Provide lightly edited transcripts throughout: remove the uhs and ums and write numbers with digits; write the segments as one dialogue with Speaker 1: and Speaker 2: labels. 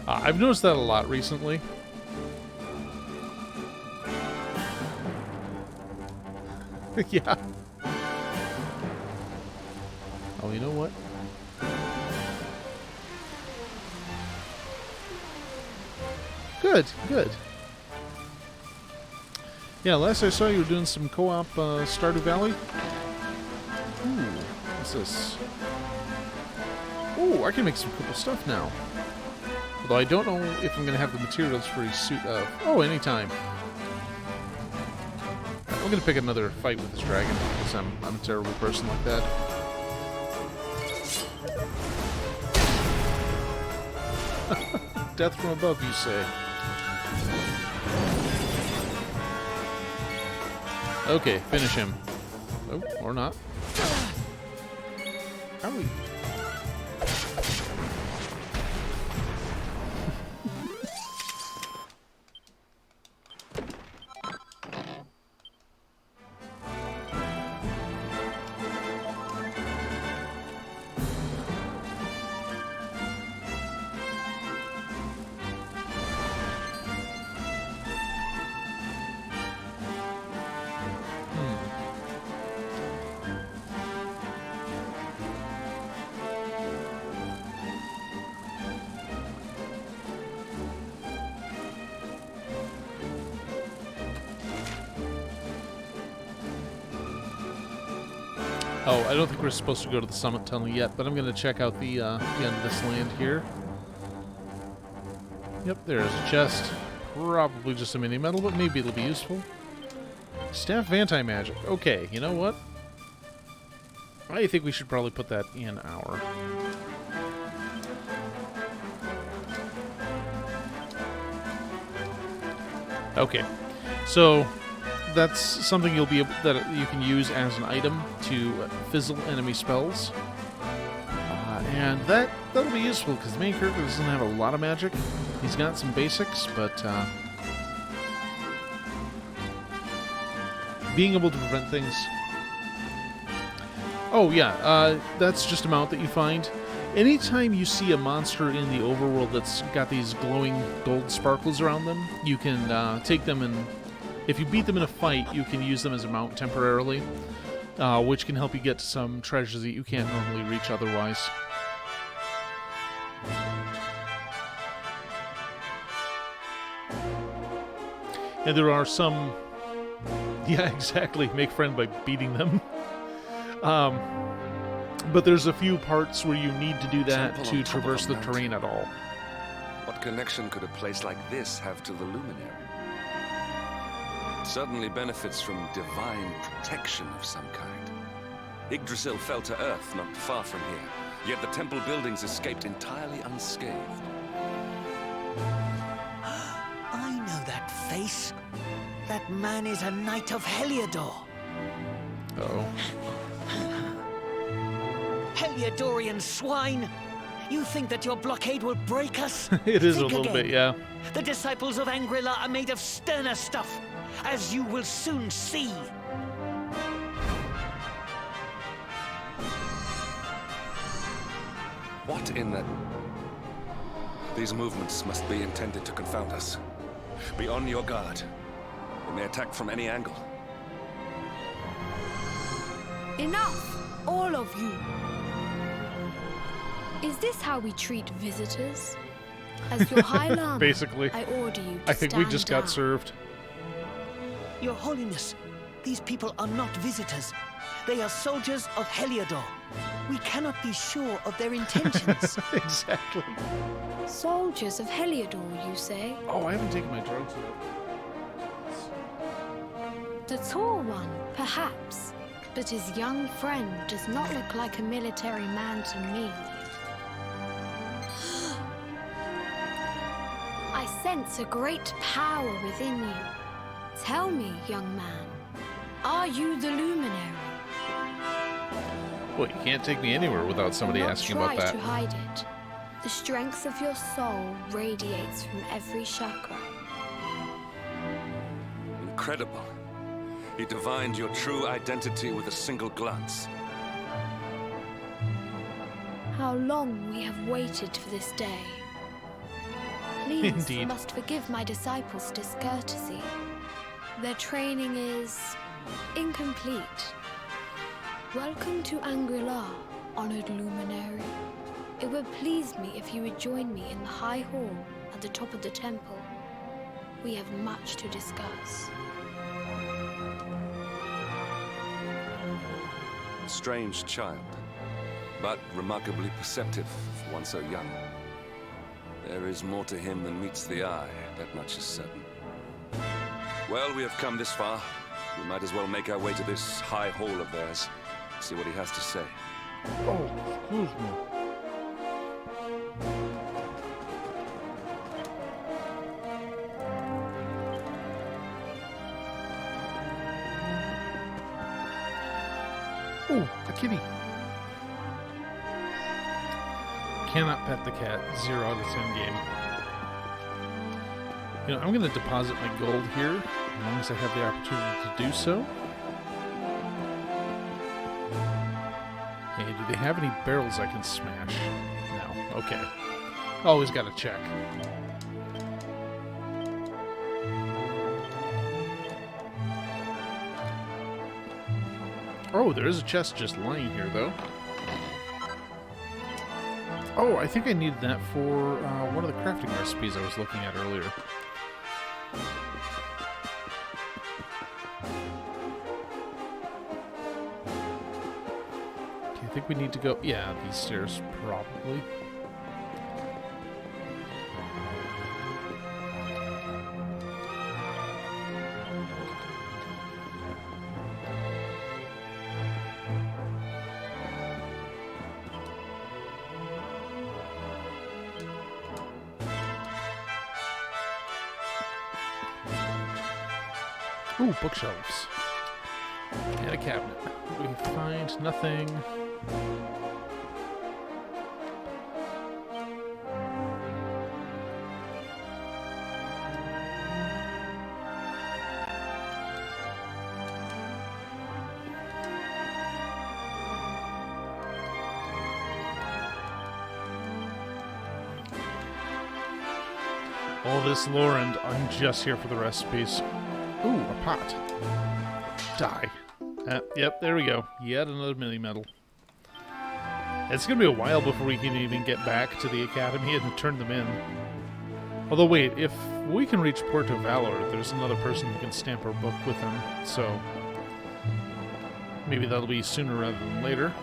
Speaker 1: I've noticed that a lot recently. Yeah. Oh, you know what? Good, good. Yeah, last I saw you were doing some co-op Stardew Valley. Ooh, what's this? Ooh, I can make some cool stuff now. Although I don't know if I'm going to have the materials for a suit of... Oh, anytime. I'm going to pick another fight with this dragon, because I'm a terrible person like that. Death from above, you say. Okay, finish him. Oh, or not. How are we... Oh, I don't think we're supposed to go to the summit tunnel yet, but I'm going to check out the end of this land here. Yep, there's a chest. Probably just a mini medal, but maybe it'll be useful. Staff of Anti-Magic. Okay, you know what? I think we should probably put that in our... Okay, so... that's something you'll be able, that you can use as an item to fizzle enemy spells, and that'll be useful because the main character doesn't have a lot of magic. He's got some basics, but being able to prevent things. Oh yeah, that's just a mount that you find. Anytime you see a monster in the overworld that's got these glowing gold sparkles around them, you can take them and. If you beat them in a fight, you can use them as a mount temporarily, which can help you get some treasures that you can't normally reach otherwise. And there are some... Yeah, exactly. Make friend by beating them. But there's a few parts where you need to do that to traverse the terrain at all.
Speaker 2: What connection could a place like this have to the Luminary? Certainly benefits from divine protection of some kind. Yggdrasil fell to earth not far from here, yet the temple buildings escaped entirely unscathed.
Speaker 3: I know that face. That man is a knight of Heliodor.
Speaker 1: Uh-oh.
Speaker 3: Heliodorian swine! You think that your blockade will break us?
Speaker 1: It is
Speaker 3: Think
Speaker 1: a little
Speaker 3: again.
Speaker 1: bit, yeah.
Speaker 3: The disciples of Angrila are made of sterner stuff, as you will soon see.
Speaker 2: What in the... These movements must be intended to confound us. Be on your guard. They may attack from any angle.
Speaker 4: Enough, all of you. Is this how we treat visitors? As your High Lama,
Speaker 1: Basically.
Speaker 4: I order you to
Speaker 1: I think we
Speaker 4: stand
Speaker 1: just
Speaker 4: down.
Speaker 1: got served.
Speaker 3: Your Holiness, these people are not visitors. They are soldiers of Heliodor. We cannot be sure of their intentions.
Speaker 1: Exactly.
Speaker 4: Soldiers of Heliodor, you say?
Speaker 1: Oh, I haven't taken my drugs yet.
Speaker 4: The tall one, perhaps. But his young friend does not look like a military man to me. I sense a great power within you. Tell me, young man, are you the Luminary?
Speaker 1: Well, you can't take me anywhere without somebody
Speaker 4: Do not
Speaker 1: asking about that.
Speaker 4: try to hide it. The strength of your soul radiates from every chakra.
Speaker 2: Incredible. You divined your true identity with a single glance.
Speaker 4: How long we have waited for this day. Please,
Speaker 1: Indeed.
Speaker 4: you must forgive my disciples' discourtesy. Their training is incomplete. Welcome to Angri-La, honored luminary. It would please me if you would join me in the high hall at the top of the temple. We have much to discuss.
Speaker 2: A strange child, but remarkably perceptive for one so young. There is more to him than meets the eye, that much is certain. Well, we have come this far. We might as well make our way to this high hall of theirs, see what he has to say.
Speaker 1: Oh, excuse me. Oh, a kitty. Cannot pet the cat. 0 out of 10 game. You know, I'm going to deposit my gold here, as long as I have the opportunity to do so. Hey, do they have any barrels I can smash? No. Okay. Always got to check. Oh, there is a chest just lying here, though. Oh, I think I needed that for one of the crafting recipes I was looking at earlier. Okay, I think we need to go... Yeah, these stairs, probably. Ooh, bookshelves. And a cabinet. We find nothing. All this lore, and I'm just here for the recipes. Ooh, a pot. Die. Yep, there we go. Yet another mini-medal. It's going to be a while before we can even get back to the academy and turn them in. Although, wait, if we can reach Puerto Valor, there's another person who can stamp our book with them, so... maybe that'll be sooner rather than later.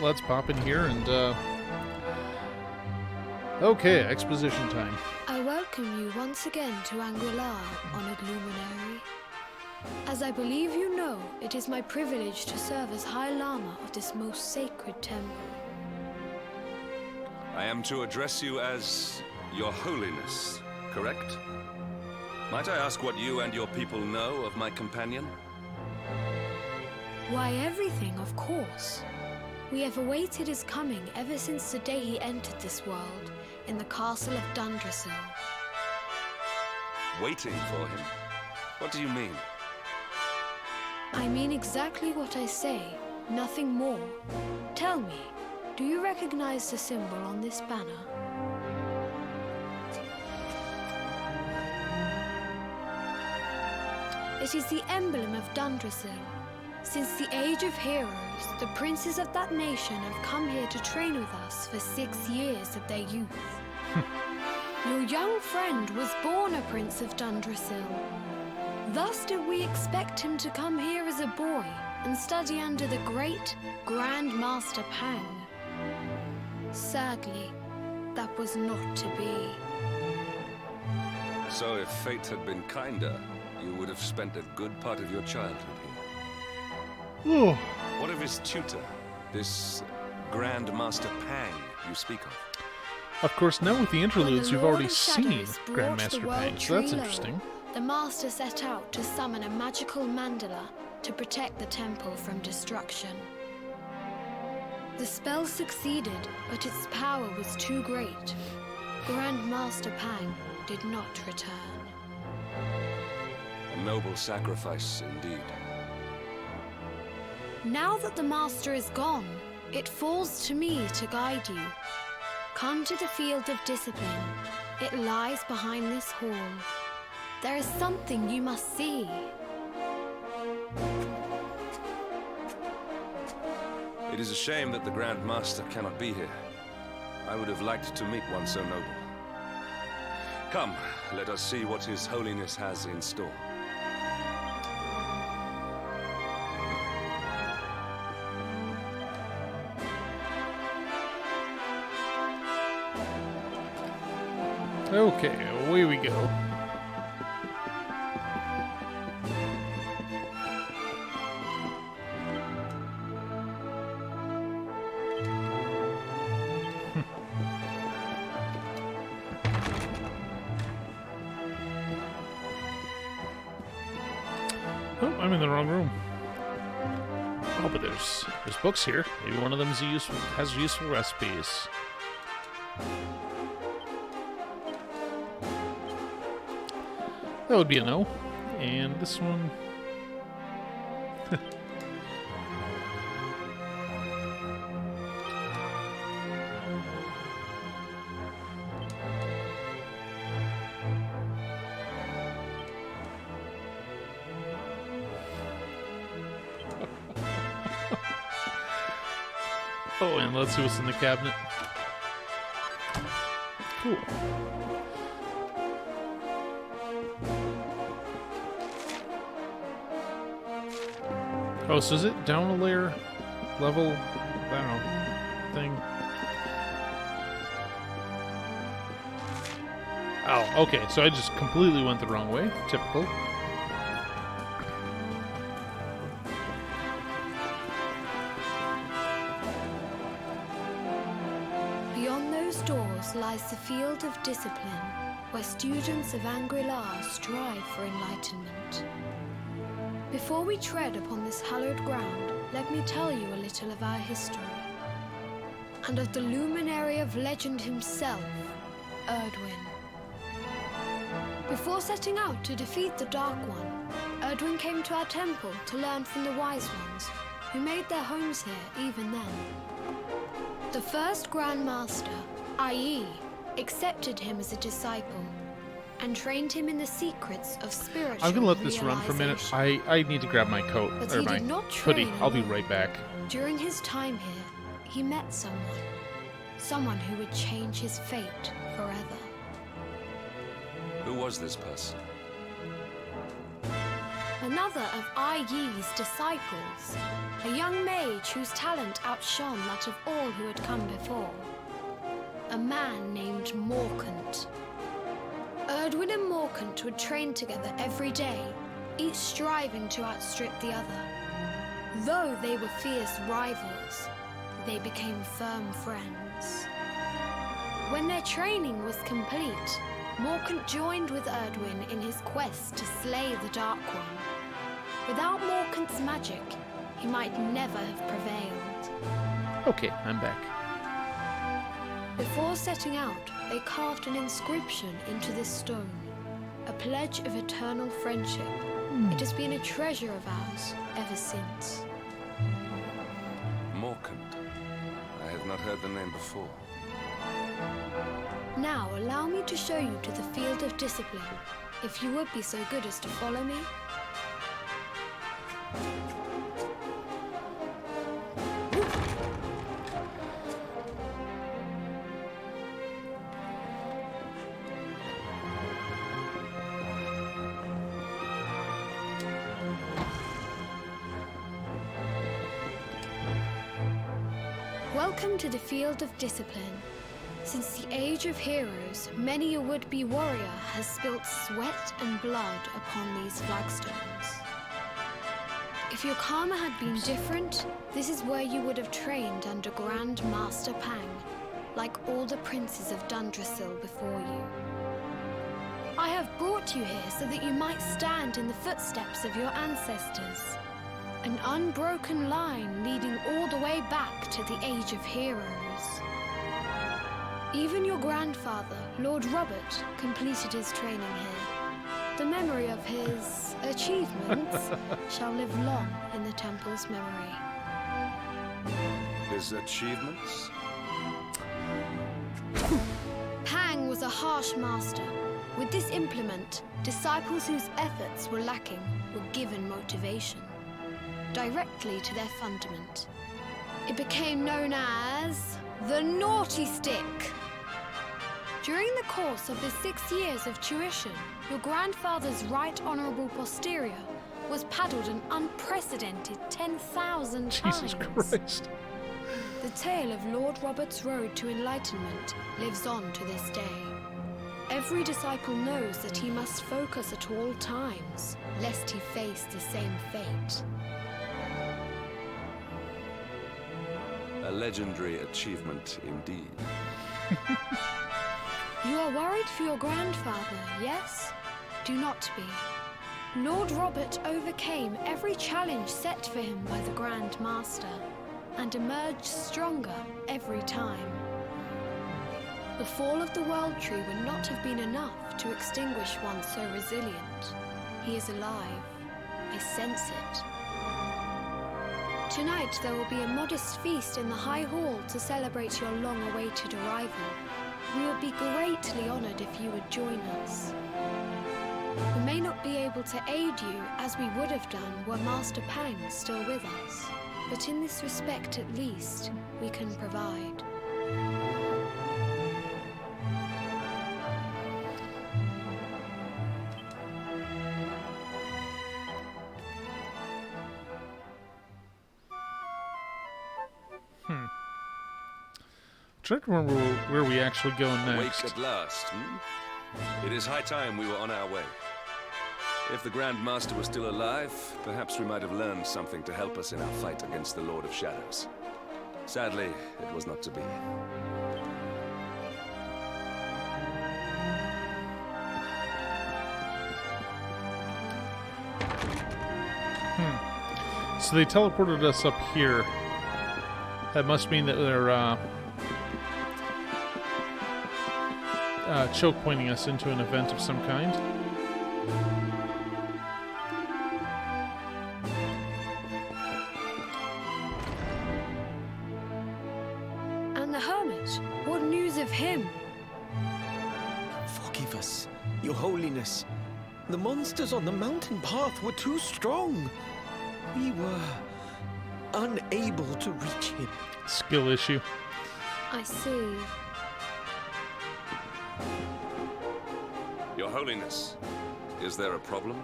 Speaker 1: Let's pop in here and, okay, exposition time.
Speaker 4: I welcome you once again to Angri-La, honored luminary. As I believe you know, it is my privilege to serve as High Lama of this most sacred temple.
Speaker 2: I am to address you as Your Holiness, correct? Might I ask what you and your people know of my companion?
Speaker 4: Why, everything, of course. We have awaited his coming ever since the day he entered this world, in the castle of Dundrasil.
Speaker 2: Waiting for him? What do you mean?
Speaker 4: I mean exactly what I say, nothing more. Tell me, do you recognize the symbol on this banner? It is the emblem of Dundrasil. Since the age of heroes, the princes of that nation have come here to train with us for 6 years of their youth. Your young friend was born a prince of Dundrasil. Thus did we expect him to come here as a boy and study under the great Grand Master Pang. Sadly, that was not to be.
Speaker 2: So if fate had been kinder, you would have spent a good part of your childhood here.
Speaker 1: Ooh.
Speaker 2: What of his tutor, this Grand Master Pang you speak of?
Speaker 1: Of course, now with the interludes, we've
Speaker 4: Lord
Speaker 1: already
Speaker 4: of
Speaker 1: seen
Speaker 4: Shadows brought the
Speaker 1: Grandmaster
Speaker 4: world
Speaker 1: Pang, so that's
Speaker 4: tree low.
Speaker 1: interesting.
Speaker 4: The master set out to summon a magical mandala to protect the temple from destruction. The spell succeeded, but its power was too great. Grand Master Pang did not return.
Speaker 2: A noble sacrifice, indeed.
Speaker 4: Now that the master is gone, it falls to me to guide you. Come to the field of discipline, It lies behind this hall. There is something you must see.
Speaker 2: It is a shame that the Grand Master cannot be here. I would have liked to meet one so noble. Come, let us see what His Holiness has in store.
Speaker 1: Okay, away we go. Oh, I'm in the wrong room. Oh, but there's books here. Maybe one of them has useful recipes. That would be a no. And this one... Oh, and let's see what's in the cabinet. Cool. Oh, so is it down a layer? Level? I don't know. Thing? Oh, okay. So I just completely went the wrong way. Typical.
Speaker 4: Beyond those doors lies the field of discipline, where students of Angri-La strive for enlightenment. Before we tread upon this hallowed ground, let me tell you a little of our history, and of the luminary of legend himself, Erdwin. Before setting out to defeat the Dark One, Erdwin came to our temple to learn from the Wise Ones, who made their homes here even then. The first Grand Master, i.e., accepted him as a disciple, and trained him in the secrets of spiritual
Speaker 1: I'm gonna let this run for a minute. I need to grab my coat,
Speaker 4: But
Speaker 1: or
Speaker 4: he
Speaker 1: my
Speaker 4: did not
Speaker 1: hoodie.
Speaker 4: train
Speaker 1: I'll be
Speaker 4: alone.
Speaker 1: right back.
Speaker 4: During his time here, he met someone who would change his fate forever.
Speaker 2: Who was this person?
Speaker 4: Another of Ai Yi's disciples, a young mage whose talent outshone that of all who had come before. A man named Morkant. Erdwin and Morkant would train together every day, each striving to outstrip the other. Though they were fierce rivals, they became firm friends. When their training was complete, Morkant joined with Erdwin in his quest to slay the Dark One. Without Morkant's magic, he might never have prevailed.
Speaker 1: Okay, I'm back.
Speaker 4: Before setting out, they carved an inscription into this stone, a pledge of eternal friendship. It has been a treasure of ours ever since.
Speaker 2: Morkant. I have not heard the name before.
Speaker 4: Now allow me to show you to the field of discipline, if you would be so good as to follow me. Welcome to the field of discipline. Since the age of heroes, many a would-be warrior has spilt sweat and blood upon these flagstones. If your karma had been different, this is where you would have trained under Grand Master Pang, like all the princes of Dundrasil before you. I have brought you here so that you might stand in the footsteps of your ancestors. An unbroken line leading all the way back to the Age of Heroes. Even your grandfather, Lord Robert, completed his training here. The memory of his achievements shall live long in the temple's memory.
Speaker 2: His achievements?
Speaker 4: Pang was a harsh master. With this implement, disciples whose efforts were lacking were given motivation, directly to their fundament. It became known as the Naughty Stick. During the course of the 6 years of tuition, your grandfather's right honourable posterior was paddled an unprecedented 10,000 times.
Speaker 1: Jesus Christ.
Speaker 4: The tale of Lord Robert's road to enlightenment lives on to this day. Every disciple knows that he must focus at all times, lest he face the same fate.
Speaker 2: A legendary achievement indeed.
Speaker 4: You are worried for your grandfather, yes? Do not be. Lord Robert overcame every challenge set for him by the Grand Master, and emerged stronger every time. The fall of the World Tree would not have been enough to extinguish one so resilient. He is alive. I sense it. Tonight there will be a modest feast in the High Hall to celebrate your long-awaited arrival. We would be greatly honored if you would join us. We may not be able to aid you as we would have done were Master Pang still with us, but in this respect at least, we can provide.
Speaker 1: Try to remember where we actually go
Speaker 2: Awake
Speaker 1: next.
Speaker 2: at last, hmm? It is high time we were on our way. If the Grand Master was still alive, perhaps we might have learned something to help us in our fight against the Lord of Shadows. Sadly, it was not to be.
Speaker 1: So they teleported us up here. That must mean that they're choke pointing us into an event of some kind.
Speaker 4: And the Hermit, what news of him?
Speaker 3: Forgive us, Your Holiness. The monsters on the mountain path were too strong. We were unable to reach him.
Speaker 1: Skill issue.
Speaker 4: I see.
Speaker 2: Your Holiness, is there a problem?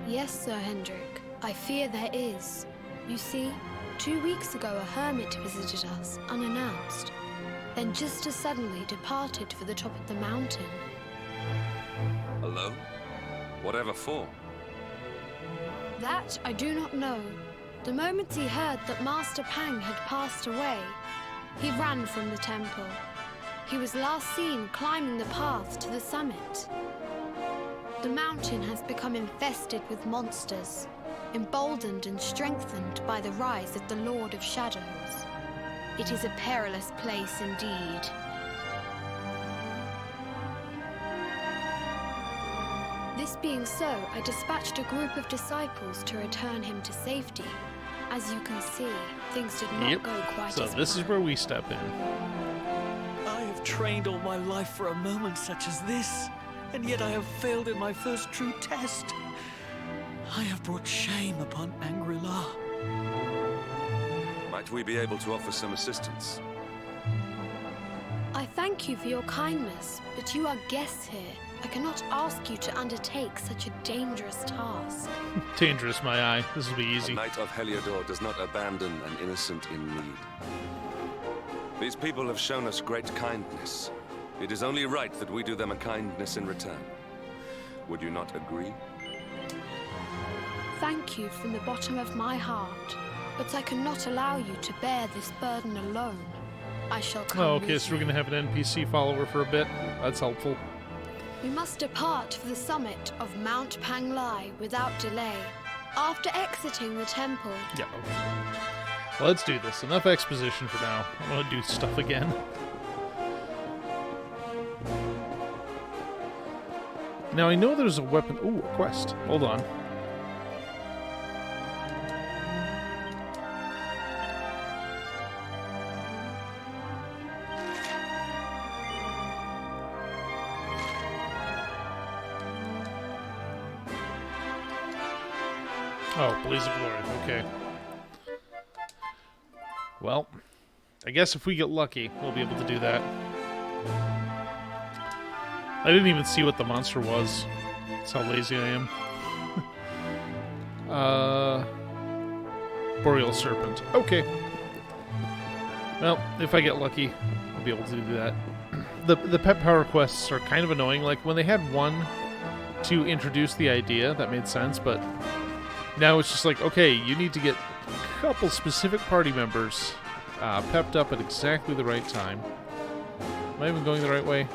Speaker 4: Yes, Sir Hendrik. I fear there is. You see, 2 weeks ago a hermit visited us, unannounced, then just as suddenly departed for the top of the mountain.
Speaker 2: Alone? Whatever for?
Speaker 4: That I do not know. The moment he heard that Master Pang had passed away, he ran from the temple. He was last seen climbing the path to the summit. The mountain has become infested with monsters, emboldened and strengthened by the rise of the Lord of Shadows. It is a perilous place indeed. This being so, I dispatched a group of disciples to return him to safety. As you can see, things did not go quite
Speaker 1: So
Speaker 4: as
Speaker 1: this is
Speaker 4: planned.
Speaker 1: where we step in.
Speaker 3: I have trained all my life for a moment such as this, and yet I have failed in my first true test. I have brought shame upon Angri-La.
Speaker 2: Might we be able to offer some assistance?
Speaker 4: I thank you for your kindness, but you are guests here. I cannot ask you to undertake such a dangerous task.
Speaker 1: Dangerous, my eye. This will be
Speaker 2: A
Speaker 1: easy.
Speaker 2: knight of Heliodor does not abandon an innocent in need. These people have shown us great kindness. It is only right that we do them a kindness in return. Would you not agree?
Speaker 4: Thank you from the bottom of my heart, but I cannot allow you to bear this burden alone. I shall come
Speaker 1: Oh, okay,
Speaker 4: with
Speaker 1: so we're
Speaker 4: you.
Speaker 1: going to have an NPC follower for a bit. That's helpful.
Speaker 4: We must depart for the summit of Mount Panglai without delay. After exiting the temple,
Speaker 1: Yeah, okay. Well, let's do this. Enough exposition for now. I want to do stuff again. Now, I know there's a weapon... Ooh, a quest. Hold on. Oh, Blaze of Glory. Okay. Well, I guess if we get lucky, we'll be able to do that. I didn't even see what the monster was. That's how lazy I am. Boreal Serpent. Okay. Well, if I get lucky, I'll be able to do that. The pet power quests are kind of annoying. Like, when they had one to introduce the idea, that made sense, but now it's just like, okay, you need to get a couple specific party members pepped up at exactly the right time. Am I even going the right way?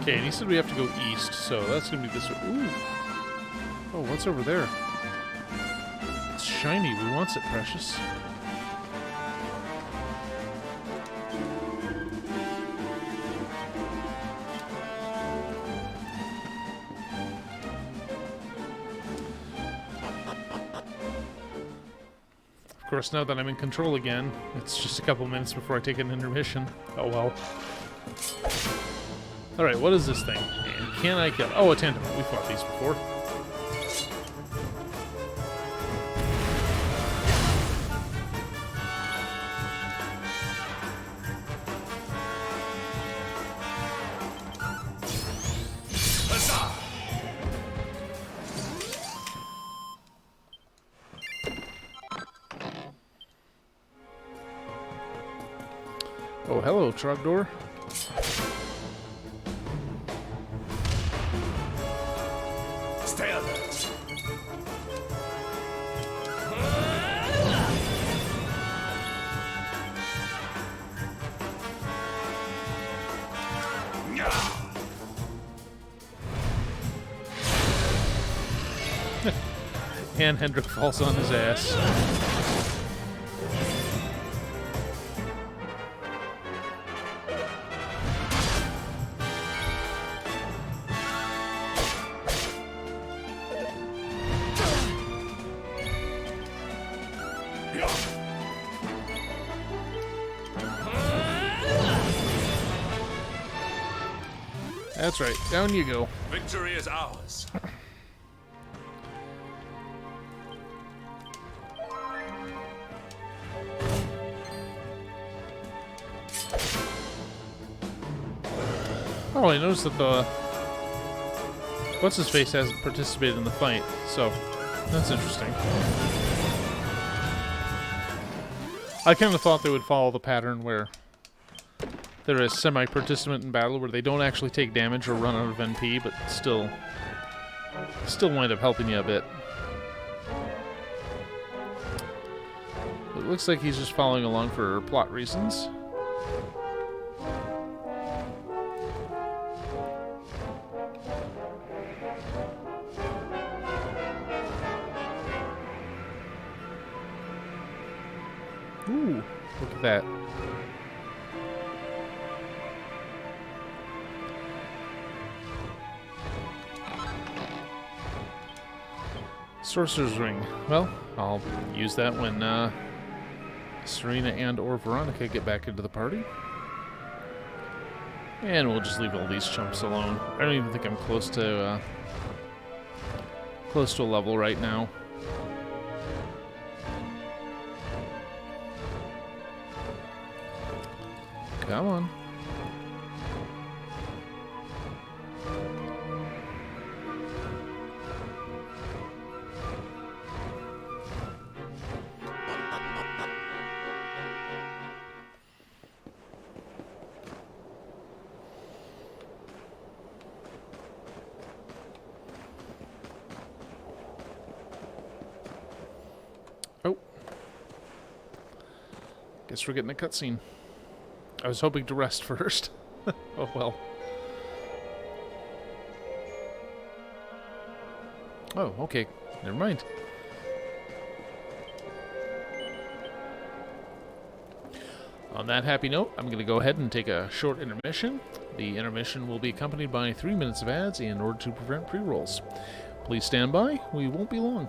Speaker 1: Okay, and he said we have to go east, so that's going to be this way. Ooh. Oh, what's over there? It's shiny. We want it, precious. Of course, now that I'm in control again, it's just a couple minutes before I take an intermission. Oh well. Alright, what is this thing? And can I kill? Oh, a tentacle. We fought these before. Oh, hello, Trogdor.
Speaker 2: Stay alert.
Speaker 1: And Hendrik falls on his ass. That's right. Down you go.
Speaker 2: Victory is ours.
Speaker 1: Oh, I noticed that the... What's-his-face hasn't participated in the fight, so that's interesting. I kind of thought they would follow the pattern where they're a semi-participant in battle where they don't actually take damage or run out of NP, but still wind up helping you a bit. It looks like he's just following along for plot reasons. Ooh, look at that. Sorcerer's Ring. Well, I'll use that when Serena and or Veronica get back into the party. And we'll just leave all these chumps alone. I don't even think I'm close to a level right now. Come on. Oh. Guess we're getting a cutscene. I was hoping to rest first. Oh well. Oh, okay. Never mind. On that happy note, I'm going to go ahead and take a short intermission. The intermission will be accompanied by 3 minutes of ads in order to prevent pre-rolls. Please stand by. We won't be long.